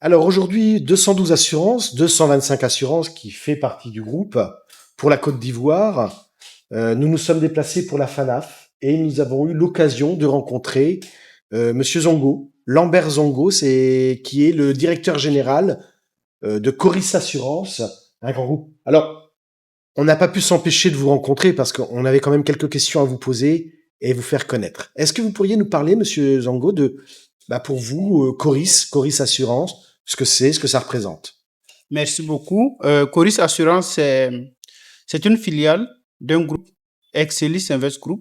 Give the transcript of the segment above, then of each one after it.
Alors aujourd'hui, 212 assurances, 225 assurances qui fait partie du groupe pour la Côte d'Ivoire. Nous nous sommes déplacés pour la FANAF et nous avons eu l'occasion de rencontrer Monsieur Zongo, Lambert Zongo, qui est le directeur général de Coris Assurance, un grand groupe. Alors, on n'a pas pu s'empêcher de vous rencontrer parce qu'on avait quand même quelques questions à vous poser et vous faire connaître. Est-ce que vous pourriez nous parler, Monsieur Zongo, pour vous, Coris Assurance, ce que c'est, ce que ça représente? Merci beaucoup. Coris Assurance, c'est une filiale d'un groupe, Excelis Invest Group,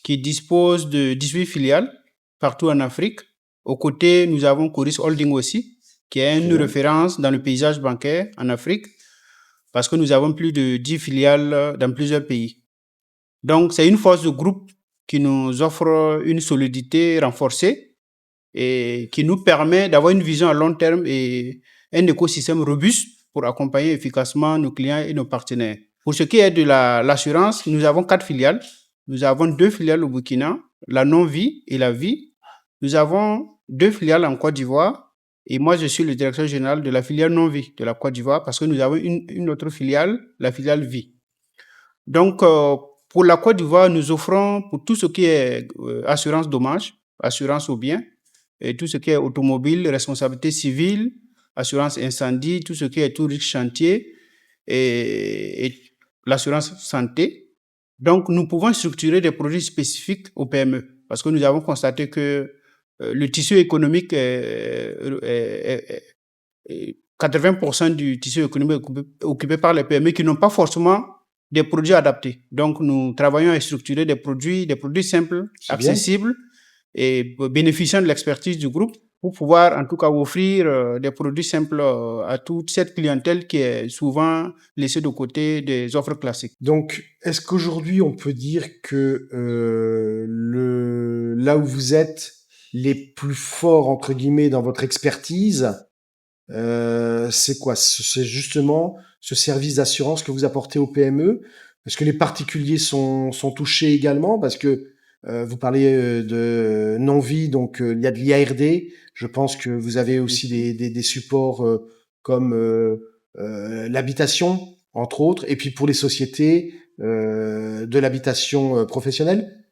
qui dispose de 18 filiales partout en Afrique. Aux côtés, nous avons Coris Holding aussi, qui est une référence dans le paysage bancaire en Afrique, parce que nous avons plus de 10 filiales dans plusieurs pays. Donc, c'est une force de groupe qui nous offre une solidité renforcée et qui nous permet d'avoir une vision à long terme et un écosystème robuste pour accompagner efficacement nos clients et nos partenaires. Pour ce qui est de l'assurance, nous avons 4 filiales. Nous avons 2 filiales au Burkina, la non-vie et la vie. Nous avons 2 filiales en Côte d'Ivoire et moi, je suis le directeur général de la filiale non-vie de la Côte d'Ivoire parce que nous avons une autre filiale, la filiale vie. Donc, pour la Côte d'Ivoire, nous offrons pour tout ce qui est assurance dommage, assurance aux biens, et tout ce qui est automobile, responsabilité civile, assurance incendie, tout ce qui est tout risque chantier et l'assurance santé. Donc, nous pouvons structurer des produits spécifiques aux PME parce que nous avons constaté que le tissu économique 80% du tissu économique est occupé par les PME qui n'ont pas forcément des produits adaptés. Donc, nous travaillons à structurer des produits simples, accessibles et bénéficiant de l'expertise du groupe pour pouvoir en tout cas offrir des produits simples à toute cette clientèle qui est souvent laissée de côté des offres classiques. Donc, est-ce qu'aujourd'hui on peut dire que là où vous êtes les plus forts entre guillemets dans votre expertise, c'est quoi? C'est justement ce service d'assurance que vous apportez aux PME? Est-ce que les particuliers sont touchés également? Parce que vous parlez de non-vie, donc il y a de l'IARD. Je pense que vous avez aussi des supports comme l'habitation, entre autres, et puis pour les sociétés de l'habitation professionnelle.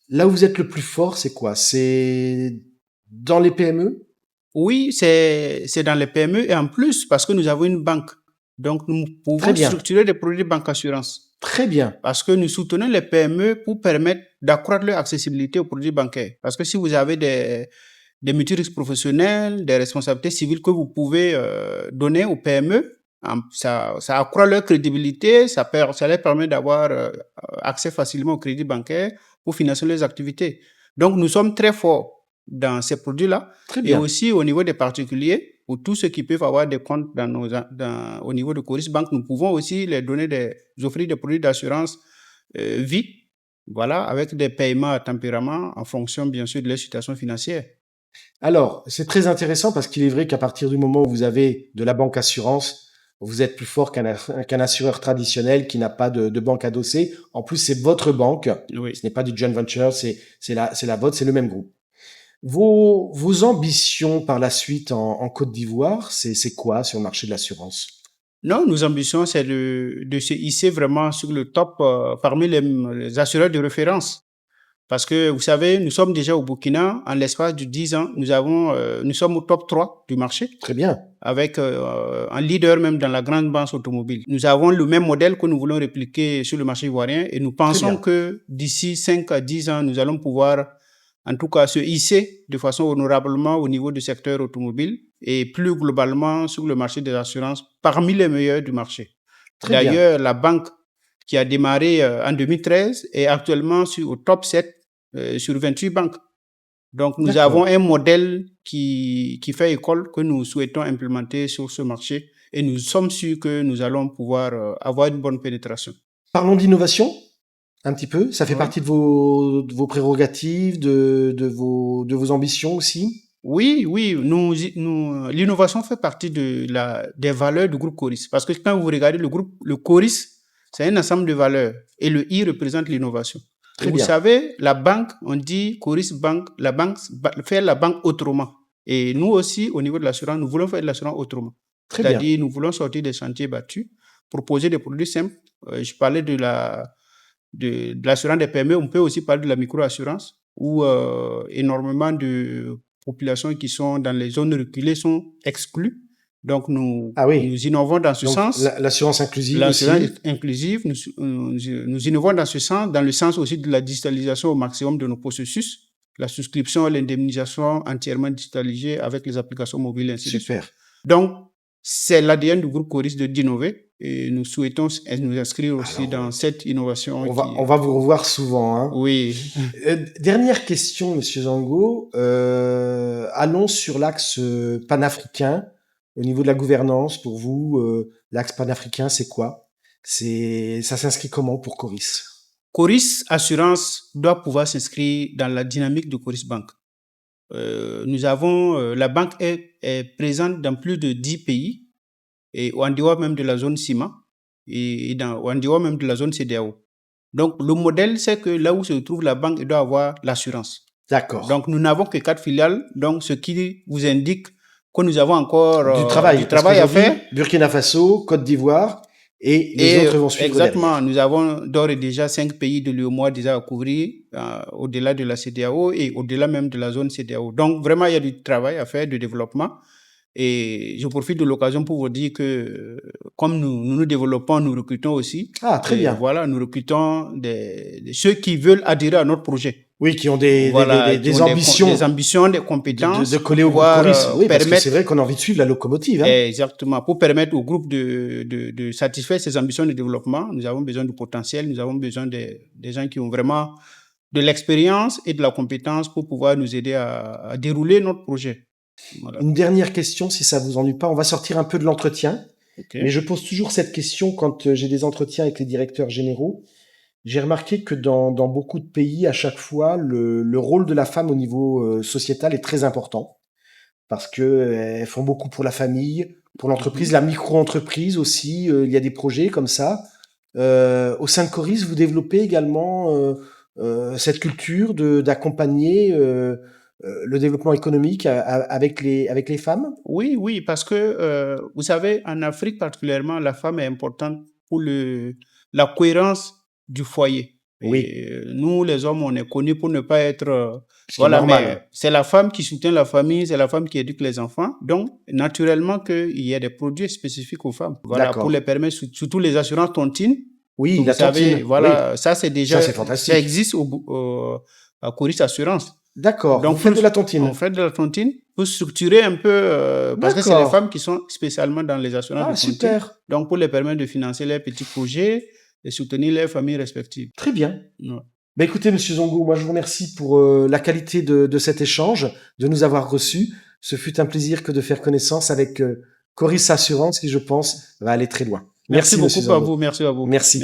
Là où vous êtes le plus fort, c'est quoi? C'est dans les PME? Oui, c'est dans les PME et en plus parce que nous avons une banque. Donc, nous pouvons structurer des produits de banque assurance. Très bien. Parce que nous soutenons les PME pour permettre d'accroître leur accessibilité aux produits bancaires. Parce que si vous avez des multirisques professionnels, des responsabilités civiles que vous pouvez donner aux PME, ça accroît leur crédibilité, ça leur permet d'avoir accès facilement au crédit bancaire pour financer leurs activités. Donc, nous sommes très forts dans ces produits-là. Et aussi au niveau des particuliers, pour tous ceux qui peuvent avoir des comptes au niveau de Coris Bank, nous pouvons aussi les offrir des produits d'assurance vie, voilà, avec des paiements à tempérament en fonction, bien sûr, de leur situation financière. Alors, c'est très intéressant parce qu'il est vrai qu'à partir du moment où vous avez de la banque assurance, vous êtes plus fort qu'un assureur traditionnel qui n'a pas de banque adossée. En plus, c'est votre banque. Oui. Ce n'est pas du joint venture, c'est la vôtre, c'est le même groupe. Vos ambitions par la suite en Côte d'Ivoire, c'est quoi sur le marché de l'assurance? Non, nos ambitions, c'est de se hisser vraiment sur le top parmi les assureurs de référence. Parce que, vous savez, nous sommes déjà au Burkina, en l'espace de 10 ans, nous sommes au top 3 du marché, Très bien. avec un leader même dans la grande banque automobile. Nous avons le même modèle que nous voulons répliquer sur le marché ivoirien et nous pensons que d'ici 5 à 10 ans, nous allons pouvoir, en tout cas, se hisser de façon honorablement au niveau du secteur automobile et plus globalement sur le marché des assurances parmi les meilleurs du marché. D'ailleurs, la banque qui a démarré en 2013 est actuellement au top 7 sur 28 banques. Donc, nous avons un modèle qui fait école que nous souhaitons implémenter sur ce marché et nous sommes sûrs que nous allons pouvoir avoir une bonne pénétration. Parlons d'innovation un petit peu. Ça fait partie de vos prérogatives, de vos ambitions aussi? Oui, l'innovation fait partie des valeurs du groupe Coris. Parce que quand vous regardez le Coris, c'est un ensemble de valeurs et le I représente l'innovation. Vous savez, la banque, on dit Coris Bank, la banque fait la banque autrement. Et nous aussi, au niveau de l'assurance, nous voulons faire de l'assurance autrement. C'est-à-dire, nous voulons sortir des sentiers battus, proposer des produits simples. Je parlais de l'assurance des PME, on peut aussi parler de la micro-assurance, où énormément de populations qui sont dans les zones reculées sont exclues. Donc, nous innovons dans ce sens. L'assurance inclusive L'assurance inclusive, nous innovons dans ce sens, dans le sens aussi de la digitalisation au maximum de nos processus, la souscription et l'indemnisation entièrement digitalisée avec les applications mobiles, ainsi de suite. Donc, c'est l'ADN du groupe Coris d'innover et nous souhaitons nous inscrire aussi dans cette innovation. On va vous revoir souvent. Hein. Oui. Dernière question, Monsieur Zango. Allons sur l'axe panafricain. Au niveau de la gouvernance, pour vous, l'axe panafricain, c'est quoi? Ça s'inscrit comment pour Coris? Coris Assurance doit pouvoir s'inscrire dans la dynamique de Coris Bank. La banque est présente dans plus de 10 pays, et en dehors même de la zone CIMA, et en dehors même de la zone CEDEAO. Donc, le modèle, c'est que là où se trouve la banque, il doit avoir l'assurance. D'accord. Donc, nous n'avons que 4 filiales, donc ce qui vous indique que nous avons encore du travail à faire. Burkina Faso, Côte d'Ivoire, et les autres vont suivre. Exactement. Nous avons d'ores et déjà 5 pays de l'UEMOA déjà à couvrir, au-delà de la CEDEAO et au-delà même de la zone CEDEAO. Donc, vraiment, il y a du travail à faire, de développement. Et je profite de l'occasion pour vous dire que, comme nous développons, nous recrutons aussi. Ah, très bien. Voilà, nous recrutons ceux qui veulent adhérer à notre projet. Oui, qui ont des ambitions. Des ambitions, des compétences. De coller au groupe Coris. Oui, parce que c'est vrai qu'on a envie de suivre la locomotive. Hein. Exactement. Pour permettre au groupe de satisfaire ses ambitions de développement, nous avons besoin de potentiel, nous avons besoin des gens qui ont vraiment de l'expérience et de la compétence pour pouvoir nous aider à dérouler notre projet. Voilà. Une dernière question, si ça vous ennuie pas. On va sortir un peu de l'entretien. Okay. Mais je pose toujours cette question quand j'ai des entretiens avec les directeurs généraux. J'ai remarqué que dans beaucoup de pays, à chaque fois, le rôle de la femme au niveau sociétal est très important. Parce que elles font beaucoup pour la famille, pour l'entreprise, la micro-entreprise aussi. Il y a des projets comme ça. Au sein de Coris, vous développez également cette culture d'accompagner le développement économique avec les femmes? Oui, parce que vous savez, en Afrique particulièrement, la femme est importante pour la cohérence du foyer. Oui. Et nous, les hommes, on est connus pour ne pas être... voilà, mais c'est la femme qui soutient la famille, c'est la femme qui éduque les enfants. Donc, naturellement, qu'il y a des produits spécifiques aux femmes. Voilà, pour les permettre, surtout les assurances tontines. Oui, la tontine. Savez, voilà, oui. Ça, c'est déjà... Ça, c'est fantastique. Ça existe à Coris Assurance. D'accord. Donc, vous faites de la tontine. On fait de la tontine pour structurer un peu, parce que c'est les femmes qui sont spécialement dans les assurances de tontine. Super. Donc, pour les permettre de financer leurs petits projets et soutenir leurs familles respectives. Très bien. Ouais. Ben écoutez, Monsieur Zongo, moi je vous remercie pour la qualité de cet échange, de nous avoir reçus. Ce fut un plaisir que de faire connaissance avec Coris Assurance, qui je pense va aller très loin. Merci beaucoup à vous. Merci à vous. Merci.